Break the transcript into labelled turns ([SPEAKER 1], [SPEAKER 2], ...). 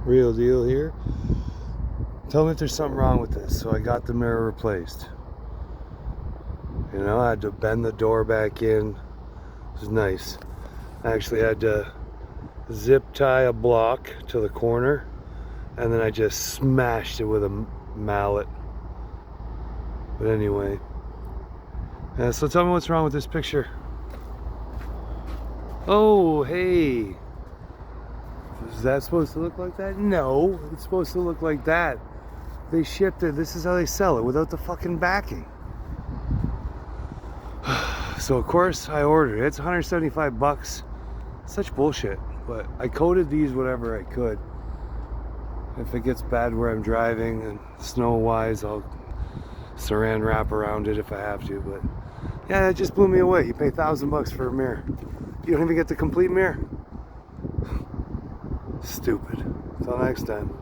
[SPEAKER 1] Real deal here. Tell me if there's something wrong with this. So I got the mirror replaced. You know, I had to bend the door back in. It was nice. I actually had to zip tie a block to the corner, and then I just smashed it with a mallet. But anyway, so tell me what's wrong with this picture. Oh, hey. Is that supposed to look like that? No, it's supposed to look like that. They shipped it. This is how they sell it, without the fucking backing. So of course I ordered it. It's 175 bucks. Such bullshit. But I coated these whatever I could. If it gets bad where I'm driving and snow wise, I'll saran wrap around it if I have to. But yeah, that just blew me away. You pay $1,000 for a mirror. You don't even get the complete mirror. Stupid. Until next time.